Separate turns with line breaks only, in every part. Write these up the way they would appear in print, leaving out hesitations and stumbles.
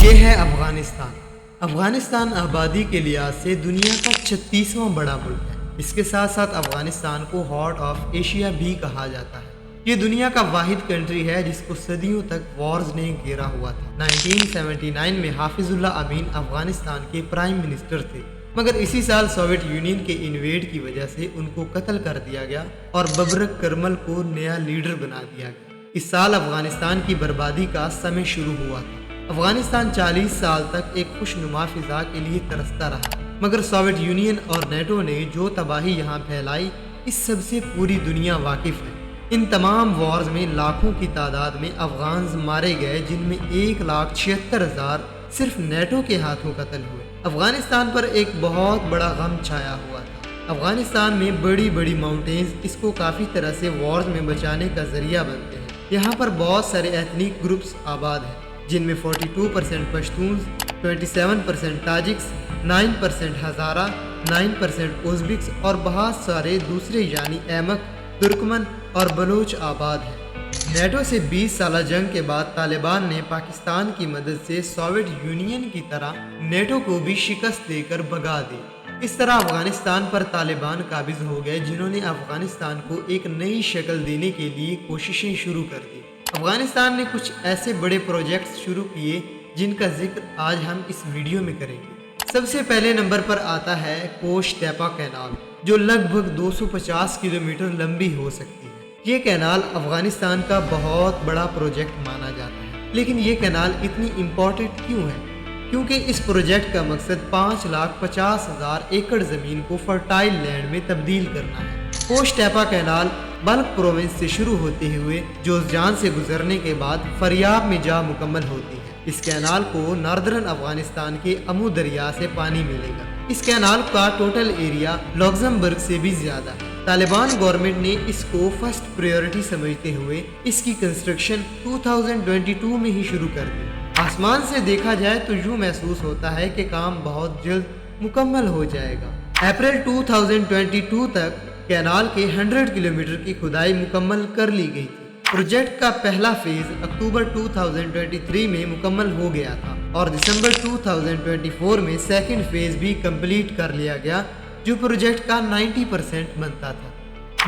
یہ ہے افغانستان۔ افغانستان آبادی کے لحاظ سے دنیا کا 36واں بڑا ملک ہے۔ اس کے ساتھ ساتھ افغانستان کو ہارٹ آف ایشیا بھی کہا جاتا ہے۔ یہ دنیا کا واحد کنٹری ہے جس کو صدیوں تک وارز نے گھیرا ہوا تھا۔ 1979 میں حافظ اللہ امین افغانستان کے پرائم منسٹر تھے، مگر اسی سال سوویت یونین کے انویڈ کی وجہ سے ان کو قتل کر دیا گیا اور ببرک کرمل کو نیا لیڈر بنا دیا گیا۔ اس سال افغانستان کی بربادی کا سمے شروع ہوا تھا۔ افغانستان 40 سال تک ایک خوشنما فضا کے لیے ترستا رہا، مگر سوویت یونین اور نیٹو نے جو تباہی یہاں پھیلائی اس سب سے پوری دنیا واقف ہے۔ ان تمام وارز میں لاکھوں کی تعداد میں افغانز مارے گئے، جن میں 1,76,000 صرف نیٹو کے ہاتھوں قتل ہوئے۔ افغانستان پر ایک بہت بڑا غم چھایا ہوا تھا۔ افغانستان میں بڑی بڑی ماؤنٹینز اس کو کافی طرح سے وارز میں بچانے کا ذریعہ بنتے ہیں۔ یہاں پر بہت سارے ایتھنک گروپس آباد ہیں، جن میں 42% پشتونز، 27% تاجکس، 9% ہزارہ، 9% ازبکس اور بہت سارے دوسرے یعنی ایمک، ترکمن اور بلوچ آباد ہیں۔ نیٹو سے 20 سالہ جنگ کے بعد طالبان نے پاکستان کی مدد سے سوویت یونین کی طرح نیٹو کو بھی شکست دے کر بھگا دی۔ اس طرح افغانستان پر طالبان قابض ہو گئے، جنہوں نے افغانستان کو ایک نئی شکل دینے کے لیے کوششیں شروع کر دی۔ افغانستان نے کچھ ایسے بڑے پروجیکٹس شروع کیے جن کا ذکر آج ہم اس ویڈیو میں کریں گے۔ سب سے پہلے نمبر پر آتا ہے کوش تیپا کینال، جو لگ بھگ 250 کلومیٹر لمبی ہو سکتی ہے۔ یہ کینال افغانستان کا بہت بڑا پروجیکٹ مانا جاتا ہے، لیکن یہ کینال اتنی امپورٹنٹ کیوں ہے؟ کیونکہ اس پروجیکٹ کا مقصد 5,50,000 ایکڑ زمین کو فرٹائل لینڈ میں تبدیل کرنا ہے۔ کوش تیپا کینال بلخ پروونس سے شروع ہوتے ہوئے جوزجان سے گزرنے کے بعد فریاب میں جا مکمل ہوتی ہے۔ اس کینال کو ناردرن افغانستان کے امو دریا سے پانی ملے گا۔ اس کینال کا ٹوٹل ایریا لوگزمبرگ سے بھی زیادہ ہے۔ طالبان گورنمنٹ نے اس کو فرسٹ پریورٹی سمجھتے ہوئے اس کی کنسٹرکشن 2022 میں ہی شروع کر دی۔ آسمان سے دیکھا جائے تو یوں محسوس ہوتا ہے کہ کام بہت جلد مکمل ہو جائے گا۔ اپریل 2022 تک کینال کے 100 کلومیٹر کی کھدائی مکمل کر لی گئی تھی۔ پروجیکٹ کا پہلا فیز اکتوبر 2023 میں مکمل ہو گیا تھا اور دسمبر 2024 میں سیکنڈ فیز بھی کمپلیٹ کر لیا گیا، جو پروجیکٹ کا 90% بنتا تھا۔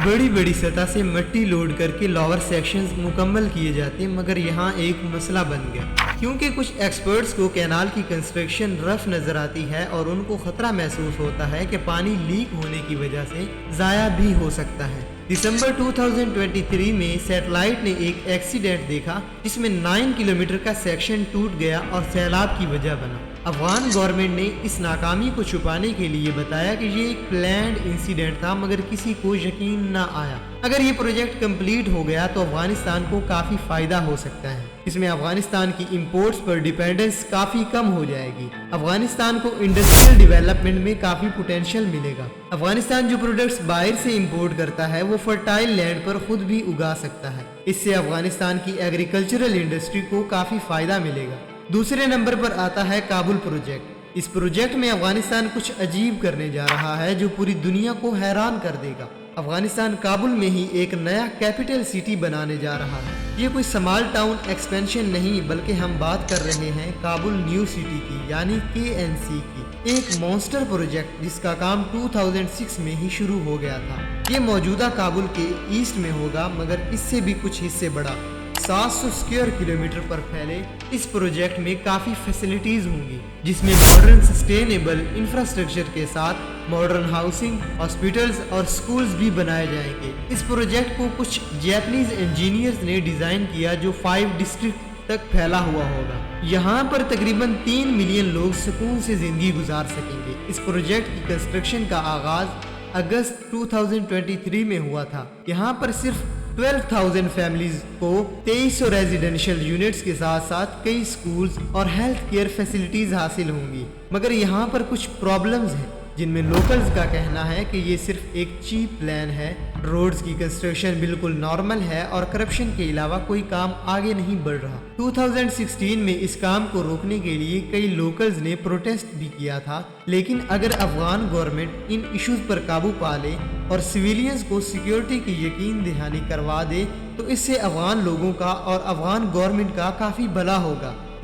بڑی بڑی سطح سے مٹی لوڈ کر کے لوور سیکشنز مکمل کیے جاتے، مگر یہاں ایک مسئلہ بن گیا، کیونکہ کچھ ایکسپرٹس کو کینال کی کنسٹرکشن رف نظر آتی ہے اور ان کو خطرہ محسوس ہوتا ہے کہ پانی لیک ہونے کی وجہ سے ضائع بھی ہو سکتا ہے۔ دسمبر 2023 میں سیٹلائٹ نے ایک ایکسیڈنٹ دیکھا جس میں 9 کلومیٹر کا سیکشن ٹوٹ گیا اور سیلاب کی وجہ بنا۔ افغان گورنمنٹ نے اس ناکامی کو چھپانے کے لیے بتایا کہ یہ ایک پلانڈ انسیڈنٹ تھا، مگر کسی کو یقین نہ آیا۔ اگر یہ پروجیکٹ کمپلیٹ ہو گیا تو افغانستان کو کافی فائدہ ہو سکتا ہے۔ اس میں افغانستان کی امپورٹس پر ڈیپینڈنس کافی کم ہو جائے گی۔ افغانستان کو انڈسٹریل ڈیولپمنٹ میں کافی پوٹینشیل ملے گا۔ افغانستان جو پروڈکٹس باہر سے امپورٹ کرتا ہے وہ فرٹائل لینڈ پر خود بھی اگا سکتا ہے۔ اس سے افغانستان کی ایگریکلچرل انڈسٹری کو کافی فائدہ ملے گا۔ دوسرے نمبر پر آتا ہے کابل پروجیکٹ۔ اس پروجیکٹ میں افغانستان کچھ عجیب کرنے جا رہا ہے جو پوری دنیا کو حیران کر دے گا۔ افغانستان کابل میں ہی ایک نیا کیپٹل سٹی بنانے جا رہا ہے۔ یہ کوئی سمال ٹاؤن ایکسپینشن نہیں، بلکہ ہم بات کر رہے ہیں کابل نیو سٹی کی، یعنی KNC کی، ایک مونسٹر پروجیکٹ جس کا کام 2006 میں ہی شروع ہو گیا تھا۔ یہ موجودہ کابل کے ایسٹ میں ہوگا، مگر اس سے بھی کچھ حصے بڑا 700 اسکوائر کلومیٹر پر پھیلے۔ اس پروجیکٹ میں کافی فیسلٹیز ہوں گی، جس میں ماڈرن سسٹینیبل انفراسٹرکچر کے ساتھ ماڈرن ہاؤسنگ، ہاسپٹلز اور سکولز بھی بنائے جائیں گے۔ اس پروجیکٹ کو کچھ جیپنیز انجینئرز نے ڈیزائن کیا جو 5 ڈسٹرکٹ تک پھیلا ہوا ہوگا۔ یہاں پر تقریباً 3 ملین لوگ سکون سے زندگی گزار سکیں گے۔ اس پروجیکٹ کی کنسٹرکشن کا آغاز اگست 2023 میں ہوا تھا۔ یہاں پر صرف 12,000 فیملیز کو 2300 ریزیڈینشل یونٹس کے ساتھ ساتھ کئی سکولز اور ہیلتھ کیئر فیسلٹیز حاصل ہوں گی، مگر یہاں پر کچھ پرابلمز ہیں جن میں لوکلز کا کہنا ہے کہ یہ صرف ایک چیپ پلان ہے۔ روڈز کی کنسٹرکشن بالکل نارمل ہے اور کرپشن کے علاوہ کوئی کام آگے نہیں بڑھ رہا۔ 2016 میں اس کام کو روکنے کے لیے کئی لوکلز نے پروٹیسٹ بھی کیا تھا، لیکن اگر افغان گورنمنٹ ان ایشوز پر قابو پا لے اور سویلینز کو سیکیورٹی کی یقین دہانی کروا دے تو اس سے افغان لوگوں کا اور افغان گورنمنٹ کا کافی بھلا ہوگا۔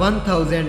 1000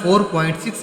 4.6